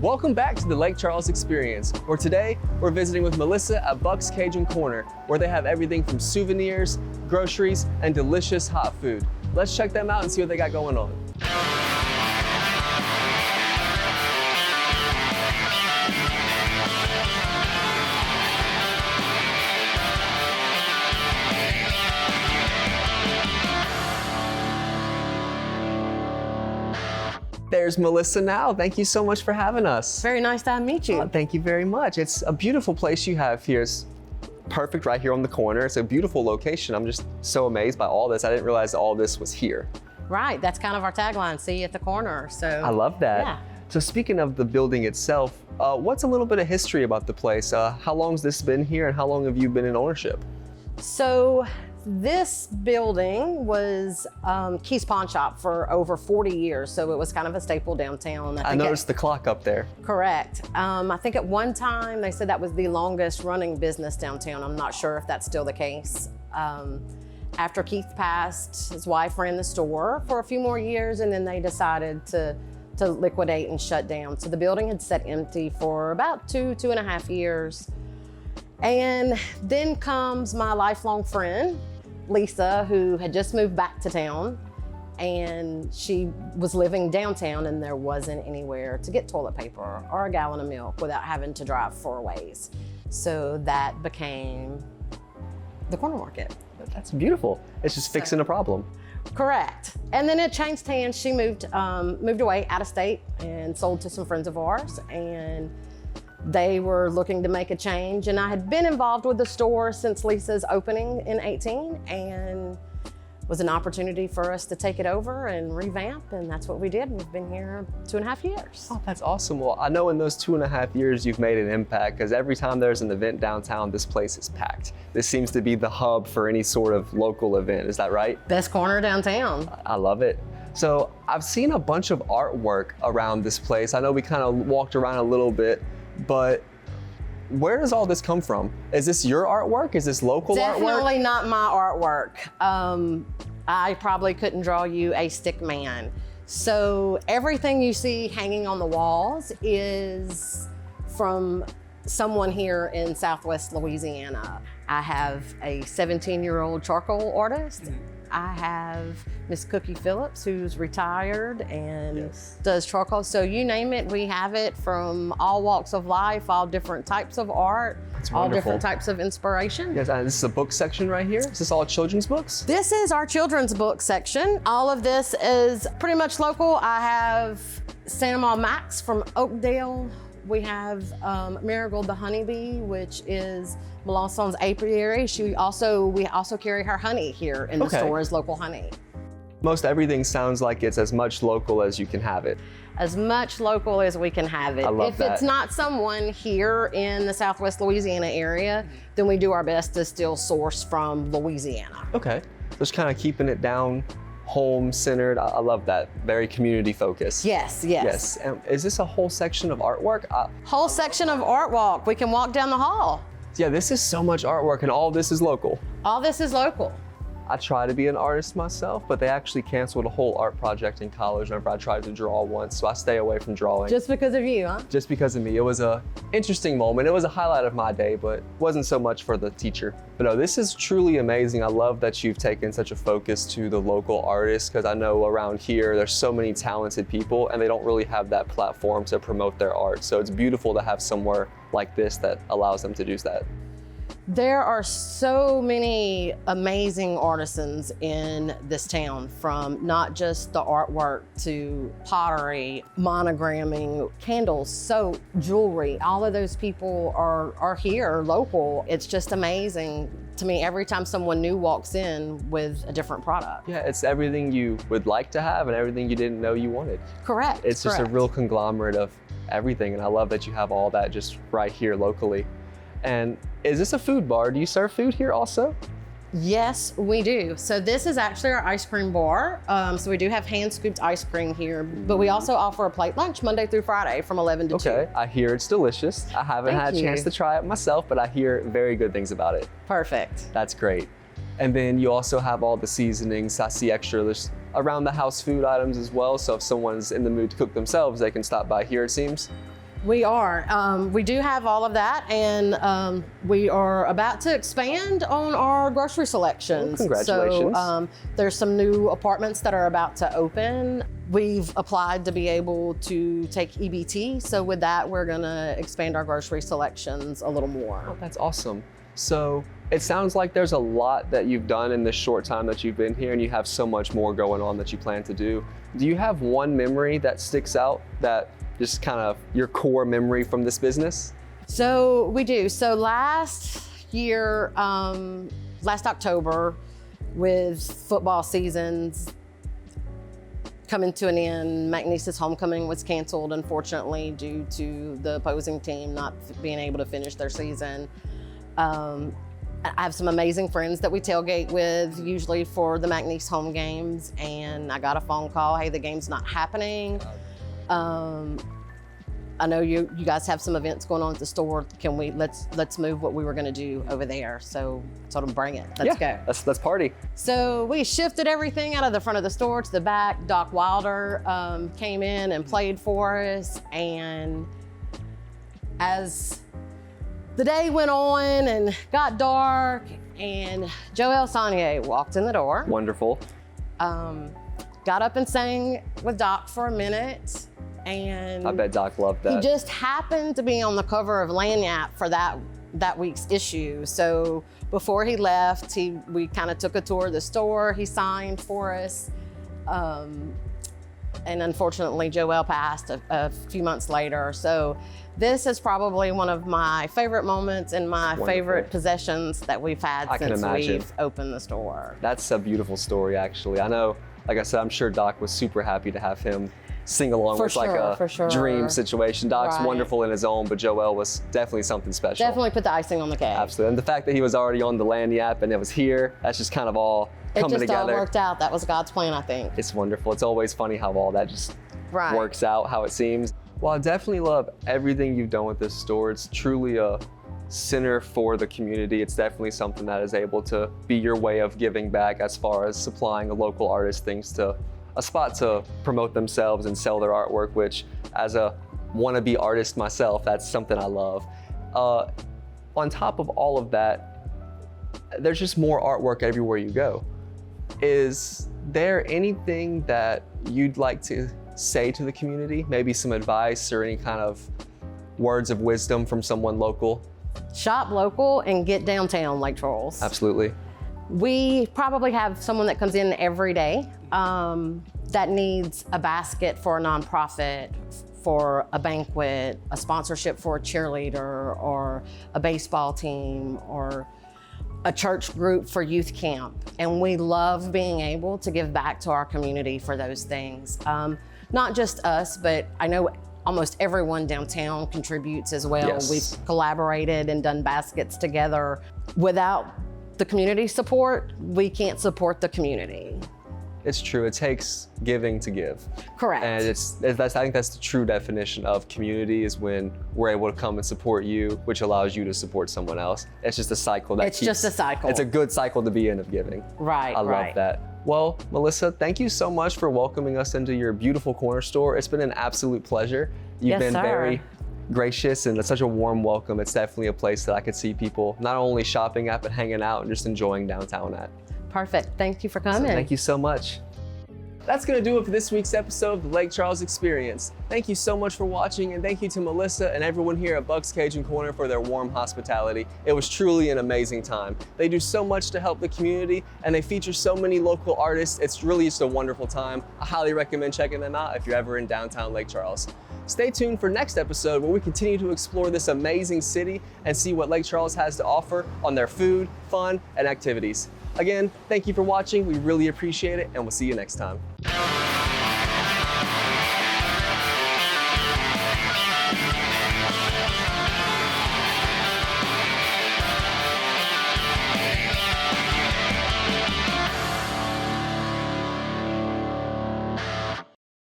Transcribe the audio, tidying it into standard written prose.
Welcome back to the Lake Charles Experience, where today we're visiting with Melissa at Bux Kajun Korner, where they have everything from souvenirs, groceries, and delicious hot food. Let's check them out and see what they got going on. There's Melissa now. Thank you so much for having us. Very nice to meet you. Thank you very much. It's a beautiful place you have here. It's perfect right here on the corner. It's a beautiful location. I'm just so amazed by all this. I didn't realize all this was here. Right, that's kind of our tagline, see you at the corner. So I love that. Yeah. So speaking of the building itself, what's a little bit of history about the place? How long has this been here and how long have you been in ownership? So this building was Keith's Pawn Shop for over 40 years, so it was kind of a staple downtown. I noticed the clock up there. Correct. I think at one time they said that was the longest running business downtown. I'm not sure if that's still the case. After Keith passed, his wife ran the store for a few more years, and then they decided to liquidate and shut down. So the building had sat empty for about two and a half years. And then comes my lifelong friend, Lisa, who had just moved back to town, and she was living downtown and there wasn't anywhere to get toilet paper or a gallon of milk without having to drive 4 ways. So that became the corner market. That's beautiful. It's just fixing a problem. Correct. And then it changed hands. She moved away out of state and sold to some friends of ours, and they were looking to make a change, and I had been involved with the store since Lisa's opening in 18, and it was an opportunity for us to take it over and revamp, and that's what we did. We've been here 2.5 years. Oh, that's awesome. Well, I know in those 2.5 years you've made an impact, because every time there's an event downtown, this place is packed. This seems to be the hub for any sort of local event. Is that right? Best corner downtown. I love it. So I've seen a bunch of artwork around this place. I know we kind of walked around a little bit, but where does all this come from? Is this your artwork? Is this local artwork? Definitely not my artwork. I probably couldn't draw you a stick man. So everything you see hanging on the walls is from someone here in Southwest Louisiana. I have a 17-year-old charcoal artist. I have Miss Cookie Phillips, who's retired and does charcoal. So you name it, we have it, from all walks of life, all different types of art, all different types of inspiration. Yes, and this is a book section right here. Is this all children's books? This is our children's book section. All of this is pretty much local. I have Santa Ma Max from Oakdale. We have Marigold the Honeybee, which is Melançon's apiary. We also carry her honey here in the store as local honey. Most everything sounds like it's as much local as you can have it. As much local as we can have it. I love that. If it's not someone here in the Southwest Louisiana area, then we do our best to still source from Louisiana. Okay, just kind of keeping it down home-centered. I love that. Very community focused. Yes. Yes. Is this a whole section of artwork? Whole section of art walk. We can walk down the hall. Yeah, this is so much artwork, and all this is local. All this is local. I try to be an artist myself, but they actually canceled a whole art project in college whenever I tried to draw once, so I stay away from drawing. Just because of you, huh? Just because of me. It was an interesting moment. It was a highlight of my day, but wasn't so much for the teacher. But no, this is truly amazing. I love that you've taken such a focus to the local artists, because I know around here there's so many talented people and they don't really have that platform to promote their art. So it's beautiful to have somewhere like this that allows them to do that. There are so many amazing artisans in this town, from not just the artwork to pottery, monogramming, candles, soap, jewelry. All of those people are here, local. It's just amazing to me every time someone new walks in with a different product. Yeah, it's everything you would like to have and everything you didn't know you wanted. Correct. It's just a real conglomerate of everything, and I love that you have all that just right here locally. And is this a food bar? Do you serve food here also? Yes, we do. So this is actually our ice cream bar. So we do have hand-scooped ice cream here, but we also offer a plate lunch Monday through Friday from 11 to 2. Okay, I hear it's delicious. I haven't had a chance to try it myself, but I hear very good things about it. Perfect. That's great. And then you also have all the seasonings. I see extra around the house food items as well. So if someone's in the mood to cook themselves, they can stop by here, it seems. We are. We do have all of that, and we are about to expand on our grocery selections. Well, congratulations. So there's some new apartments that are about to open. We've applied to be able to take EBT, so with that, we're gonna expand our grocery selections a little more. Oh, that's awesome. So it sounds like there's a lot that you've done in this short time that you've been here, and you have so much more going on that you plan to do. Do you have one memory that sticks out, that just kind of your core memory from this business? So we do. So last year, last October, with football seasons coming to an end, McNeese's homecoming was canceled, unfortunately, due to the opposing team not being able to finish their season. I have some amazing friends that we tailgate with, usually for the McNeese home games, and I got a phone call, hey, the game's not happening. I know you guys have some events going on at the store. Can we, let's move what we were gonna do over there. So I told them, bring it, let's go. Let's party. So we shifted everything out of the front of the store to the back. Doc Wilder came in and played for us, and as the day went on and got dark, and Joel Saunier walked in the door. Wonderful. Got up and sang with Doc for a minute, and I bet Doc loved that. he just happened to be on the cover of Lanyap for that week's issue. So before he left, we kind of took a tour of the store. He signed for us. And unfortunately, Joel passed a few months later. So this is probably one of my favorite moments and my favorite possessions that we've had since we've opened the store. That's a beautiful story, actually. I know, like I said, I'm sure Doc was super happy to have him sing along. It's like a dream situation. Doc's wonderful in his own, but Joel was definitely something special. Definitely put the icing on the cake. Absolutely. And the fact that he was already on the Lanyap and it was here, that's just kind of all coming together. It just all worked out. That was God's plan, I think. It's wonderful. It's always funny how all that just works out, how it seems. Well, I definitely love everything you've done with this store. It's truly a center for the community. It's definitely something that is able to be your way of giving back, as far as supplying a local artist a spot to promote themselves and sell their artwork, which, as a wannabe artist myself, that's something I love. On top of all of that, there's just more artwork everywhere you go. Is there anything that you'd like to say to the community? Maybe some advice or any kind of words of wisdom from someone local? Shop local and get downtown, Lake Charles. Absolutely. We probably have someone that comes in every day that needs a basket for a nonprofit, for a banquet, a sponsorship for a cheerleader, or a baseball team, or a church group for youth camp. And we love being able to give back to our community for those things. Not just us, but I know almost everyone downtown contributes as well. Yes. We've collaborated and done baskets together. Without the community support, we can't support the community. It's true. It takes giving to give. Correct. And I think that's the true definition of community, is when we're able to come and support you, which allows you to support someone else. It's just a cycle that It's just a cycle. It's a good cycle to be in, of giving. Right, I love that. Well, Melissa, thank you so much for welcoming us into your beautiful corner store. It's been an absolute pleasure. You've been very gracious, and it's such a warm welcome. It's definitely a place that I could see people not only shopping at, but hanging out and just enjoying downtown at. Perfect. Thank you for coming. So thank you so much. That's going to do it for this week's episode of the Lake Charles Experience. Thank you so much for watching, and thank you to Melissa and everyone here at Bux Kajun Korner for their warm hospitality. It was truly an amazing time. They do so much to help the community, and they feature so many local artists. It's really just a wonderful time. I highly recommend checking them out if you're ever in downtown Lake Charles. Stay tuned for next episode, where we continue to explore this amazing city and see what Lake Charles has to offer on their food, fun, and activities. Again, thank you for watching. We really appreciate it, and we'll see you next time.